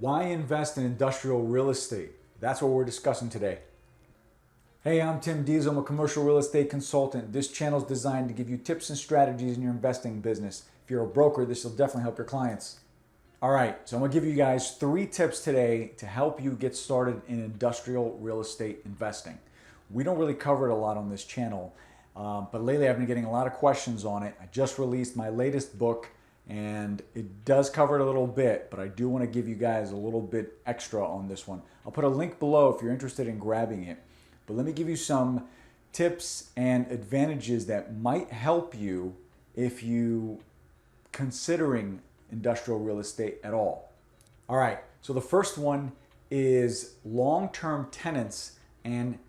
Why invest in industrial real estate? That's what we're discussing today. Hey, I'm Tim Diesel. I'm a commercial real estate consultant. This channel is designed to give you tips and strategies in your investing business. If you're a broker, this will definitely help your clients. All right, so I'm gonna give you guys 3 tips today to help you get started in industrial real estate investing. We don't really cover it a lot on this channel, but lately I've been getting a lot of questions on it. I just released my latest book, and it does cover it a little bit, but I do want to give you guys a little bit extra on this one. I'll put a link below if you're interested in grabbing it. But let me give you some tips and advantages that might help you if you considering industrial real estate at all. All right, so the first one is long-term tenants and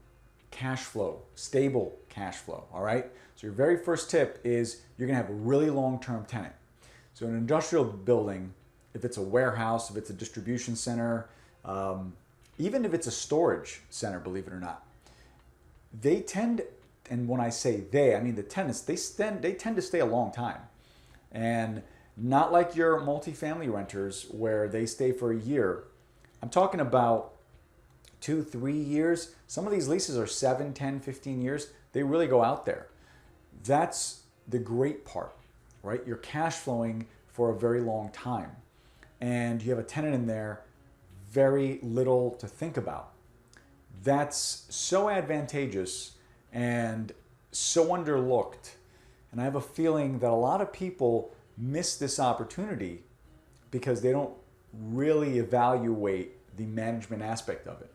cash flow, stable cash flow, all right? So your very first tip is you're gonna have a really long-term tenant. So an industrial building, if it's a warehouse, if it's a distribution center, even if it's a storage center, believe it or not, they tend, and when I say they, I mean the tenants, they tend to stay a long time. And not like your multifamily renters where they stay for a year. I'm talking about 2, 3 years. Some of these leases are 7, 10, 15 years. They really go out there. That's the great part, right? You're cash flowing for a very long time. And you have a tenant in there, very little to think about. That's so advantageous and so underlooked. And I have a feeling that a lot of people miss this opportunity because they don't really evaluate the management aspect of it.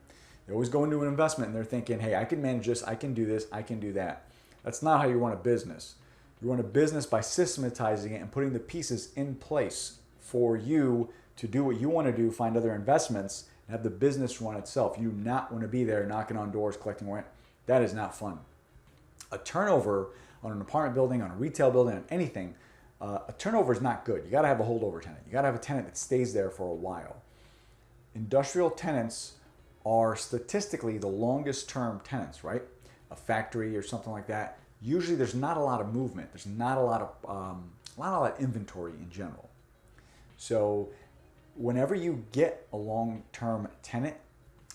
They always go into an investment and they're thinking, hey, I can manage this, I can do this, I can do that. That's not how you run a business. You run a business by systematizing it and putting the pieces in place for you to do what you want to do, find other investments, and have the business run itself. You do not want to be there knocking on doors, collecting rent. That is not fun. A turnover on an apartment building, on a retail building, on anything, a turnover is not good. You got to have a holdover tenant. You got to have a tenant that stays there for a while. Industrial tenants are statistically the longest term tenants, right? A factory or something like that. Usually there's not a lot of movement. There's not a lot of inventory in general. So whenever you get a long-term tenant,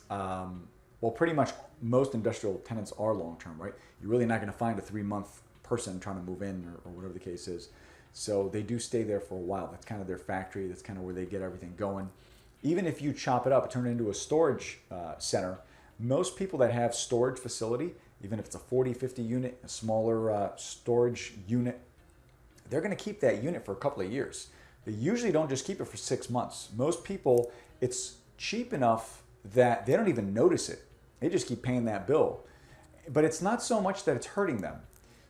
well, pretty much most industrial tenants are long-term, right? You're really not going to find a 3-month person trying to move in or whatever the case is. So they do stay there for a while. That's kind of their factory. That's kind of where they get everything going. Even if you chop it up and turn it into a storage center, most people that have storage facility, even if it's a 40, 50 unit, a smaller storage unit, they're going to keep that unit for a couple of years. They usually don't just keep it for 6 months. Most people, it's cheap enough that they don't even notice it. They just keep paying that bill. But it's not so much that it's hurting them.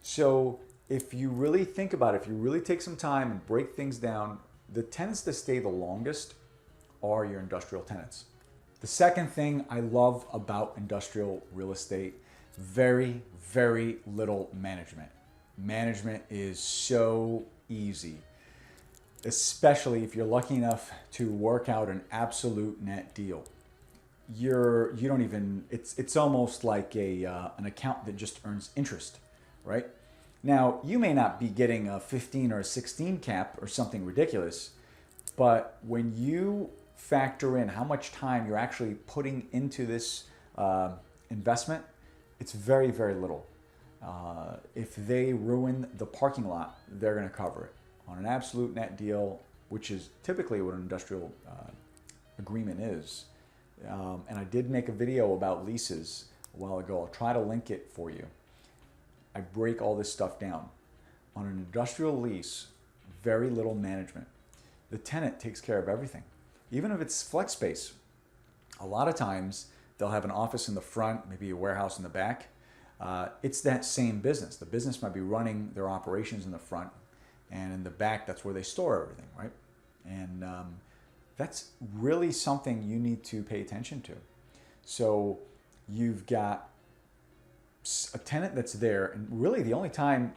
So if you really think about it, if you really take some time and break things down, the tenants that stay the longest are your industrial tenants. The second thing I love about industrial real estate, very, very little management. Management is so easy, especially if you're lucky enough to work out an absolute net deal. You don't even, it's almost like an account that just earns interest, right? Now, you may not be getting a 15 or a 16 cap or something ridiculous, but when you factor in how much time you're actually putting into this investment, it's very, very little. If they ruin the parking lot, they're going to cover it on an absolute net deal, which is typically what an industrial agreement is. And I did make a video about leases a while ago. I'll try to link it for you. I break all this stuff down. On an industrial lease, very little management. The tenant takes care of everything. Even if it's flex space, a lot of times they'll have an office in the front, maybe a warehouse in the back. It's that same business. The business might be running their operations in the front, and in the back, that's where they store everything, right? And that's really something you need to pay attention to. So you've got a tenant that's there, and really the only time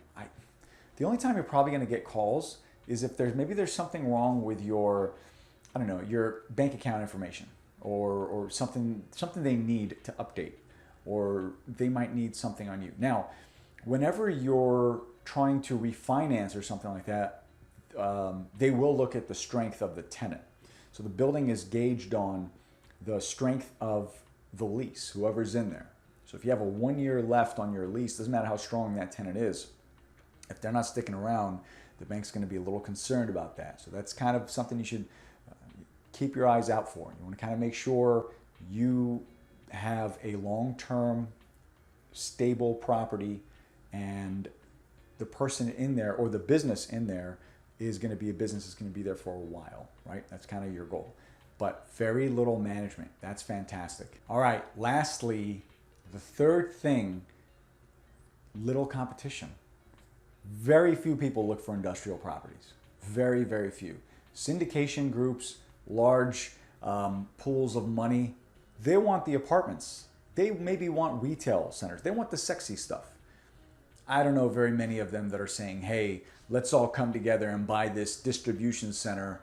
you're probably going to get calls is if there's something wrong with your, I don't know, your bank account information, or something they need to update, or they might need something on you. Now, whenever you're trying to refinance or something like that, they will look at the strength of the tenant. So the building is gauged on the strength of the lease, whoever's in there. So if you have a 1 year left on your lease, doesn't matter how strong that tenant is, if they're not sticking around, the bank's going to be a little concerned about that. So that's kind of something you should keep your eyes out for. You want to kind of make sure you have a long-term stable property, and the person in there or the business in there is going to be a business that's going to be there for a while, right? That's kind of your goal. But very little management. That's fantastic. All right, lastly, the third thing, little competition. Very few people look for industrial properties. Very, very few. Syndication groups, large pools of money, they want the apartments. They maybe want retail centers. They want the sexy stuff. I don't know very many of them that are saying, hey, let's all come together and buy this distribution center.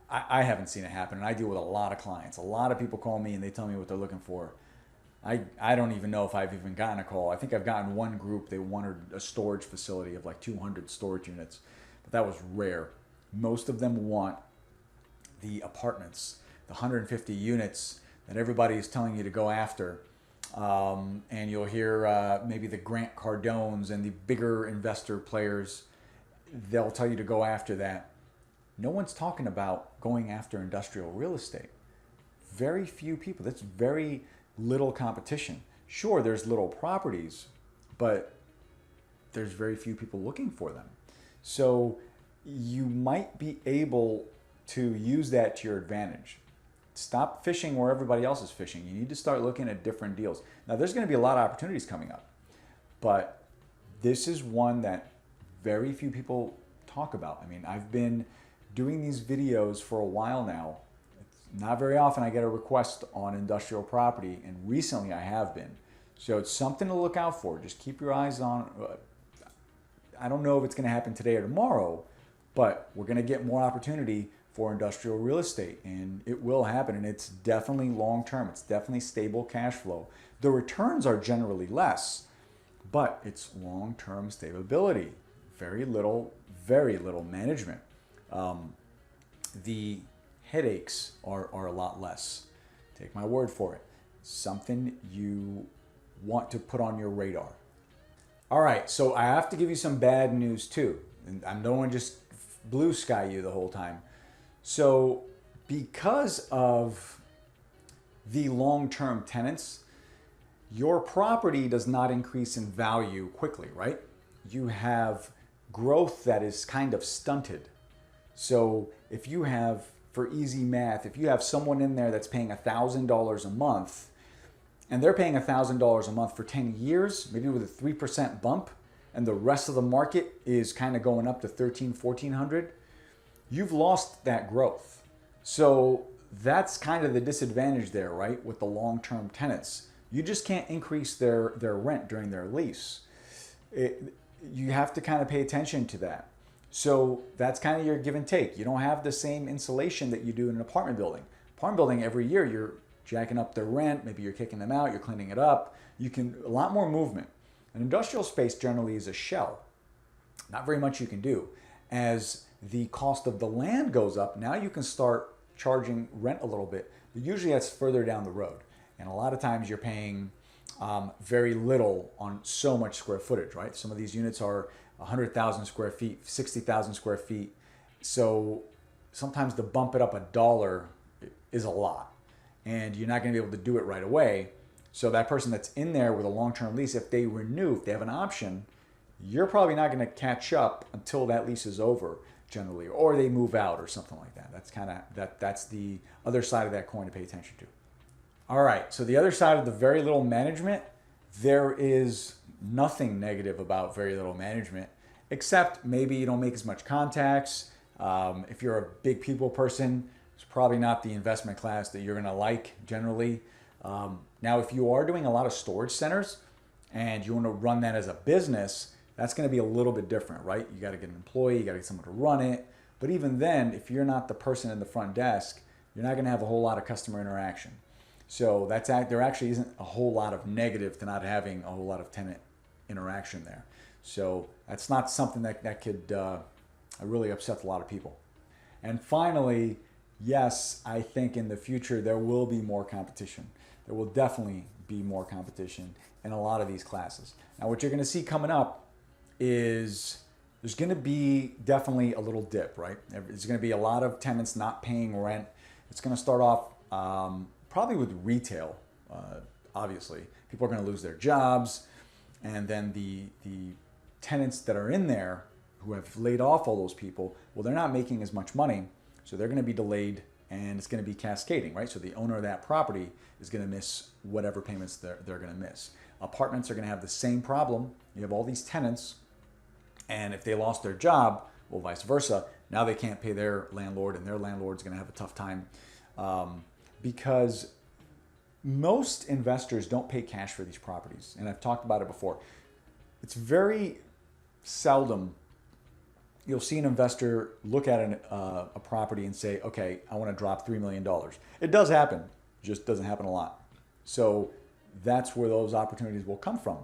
I haven't seen it happen, and I deal with a lot of clients. A lot of people call me and they tell me what they're looking for. I don't even know if I've even gotten a call. I think I've gotten one group, they wanted a storage facility of like 200 storage units, but that was rare. Most of them want the apartments, the 150 units that everybody is telling you to go after. And you'll hear maybe the Grant Cardones and the bigger investor players, they'll tell you to go after that. No one's talking about going after industrial real estate. Very few people. That's very little competition. Sure, there's little properties, but there's very few people looking for them. So you might be able to use that to your advantage. Stop fishing where everybody else is fishing. You need to start looking at different deals. Now, there's going to be a lot of opportunities coming up, but this is one that very few people talk about. I mean, I've been doing these videos for a while now. It's not very often I get a request on industrial property, and recently I have been. So it's something to look out for. Just keep your eyes on. I don't know if it's going to happen today or tomorrow, but we're going to get more opportunity for industrial real estate, and it will happen, and it's definitely long-term. It's definitely stable cash flow. The returns are generally less, but it's long-term stability. Very little management. The headaches are a lot less. Take my word for it. Something you want to put on your radar. All right, so I have to give you some bad news too. And I don't want to just blue sky you the whole time. So because of the long-term tenants, your property does not increase in value quickly, right? You have growth that is kind of stunted. So if you have, for easy math, if you have someone in there that's paying $1,000 a month, and they're paying $1,000 a month for 10 years, maybe with a 3% bump, and the rest of the market is kind of going up to $1,300-$1,400, you've lost that growth. So that's kind of the disadvantage there, right? With the long-term tenants, you just can't increase their rent during their lease. You have to kind of pay attention to that. So that's kind of your give and take. You don't have the same insulation that you do in an apartment building. Apartment building, every year you're jacking up their rent, maybe you're kicking them out, you're cleaning it up. You can, a lot more movement. An industrial space generally is a shell. Not very much you can do. As the cost of the land goes up, now you can start charging rent a little bit, but usually that's further down the road. And a lot of times you're paying very little on so much square footage, right? Some of these units are 100,000 square feet, 60,000 square feet. So sometimes to bump it up $1 is a lot, and you're not going to be able to do it right away. So that person that's in there with a long-term lease, if they renew, if they have an option, you're probably not going to catch up until that lease is over generally, or they move out or something like that. That's kind of, that's the other side of that coin to pay attention to. All right, so the other side of the very little management, there is nothing negative about very little management, except maybe you don't make as much contacts. If you're a big people person, it's probably not the investment class that you're gonna like generally. Now, if you are doing a lot of storage centers and you wanna run that as a business, that's gonna be a little bit different, right? You gotta get an employee, you gotta get someone to run it. But even then, if you're not the person in the front desk, you're not gonna have a whole lot of customer interaction. So there actually isn't a whole lot of negative to not having a whole lot of tenant interaction there. So that's not something that could really upset a lot of people. And finally, yes, I think in the future there will be more competition. There will definitely be more competition in a lot of these classes. Now, what you're going to see coming up is there's going to be definitely a little dip, right? There's going to be a lot of tenants not paying rent. It's going to start off probably with retail, obviously. People are going to lose their jobs, and then the tenants that are in there who have laid off all those people, well, they're not making as much money, so they're going to be delayed, and it's going to be cascading, right? So the owner of that property is going to miss whatever payments they're going to miss. Apartments are going to have the same problem. You have all these tenants, and if they lost their job, well, vice versa, now they can't pay their landlord, and their landlord's going to have a tough time because most investors don't pay cash for these properties. And I've talked about it before. It's very seldom you'll see an investor look at a property and say, okay, I want to drop $3 million. It does happen, just doesn't happen a lot. So that's where those opportunities will come from.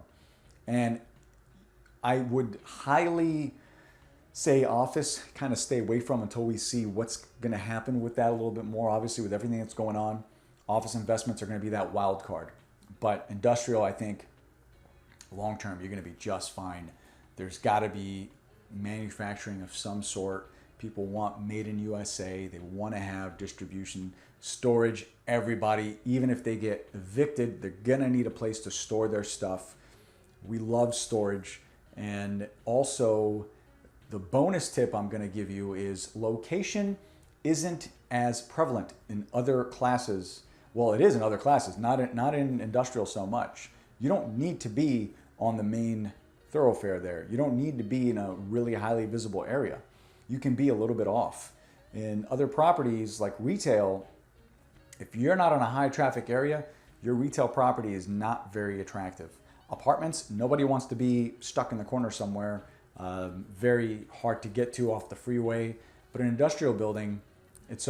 And I would highly say office kind of stay away from until we see what's going to happen with that a little bit more. Obviously, with everything that's going on, office investments are going to be that wild card. But industrial, I think, long term, you're going to be just fine. There's got to be manufacturing of some sort. People want made in USA. They want to have distribution, storage. Everybody, even if they get evicted, they're going to need a place to store their stuff. We love storage. And also, the bonus tip I'm going to give you is location isn't as prevalent in other classes. Well, it is in other classes, not in industrial so much. You don't need to be on the main thoroughfare there. You don't need to be in a really highly visible area. You can be a little bit off. In other properties like retail, if you're not in a high traffic area, your retail property is not very attractive. Apartments, nobody wants to be stuck in the corner somewhere, very hard to get to off the freeway. But an industrial building, it's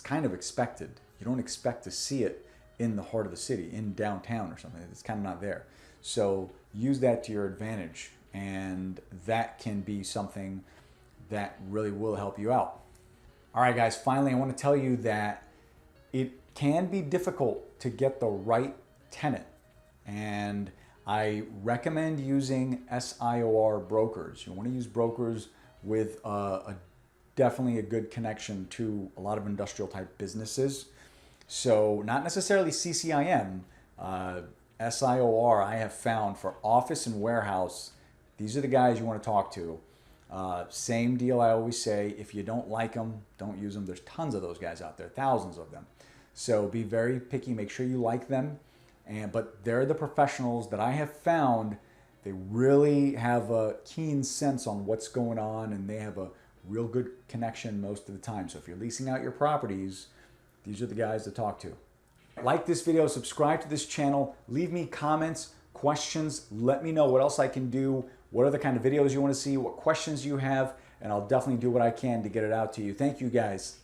kind of expected. You don't expect to see it in the heart of the city, in downtown or something. It's kind of not there. So use that to your advantage, and that can be something that really will help you out. All right, guys, finally, I want to tell you that it can be difficult to get the right tenant, and I recommend using SIOR brokers. You want to use brokers with definitely a good connection to a lot of industrial type businesses. So not necessarily CCIM, SIOR I have found for office and warehouse. These are the guys you want to talk to. Same deal I always say, if you don't like them, don't use them. There's tons of those guys out there, thousands of them. So be very picky, make sure you like them. But they're the professionals that I have found. They really have a keen sense on what's going on, and they have a real good connection most of the time. So if you're leasing out your properties, these are the guys to talk to. Like this video, subscribe to this channel, leave me comments, questions, let me know what else I can do, what other kind of videos you want to see, what questions you have, and I'll definitely do what I can to get it out to you. Thank you, guys.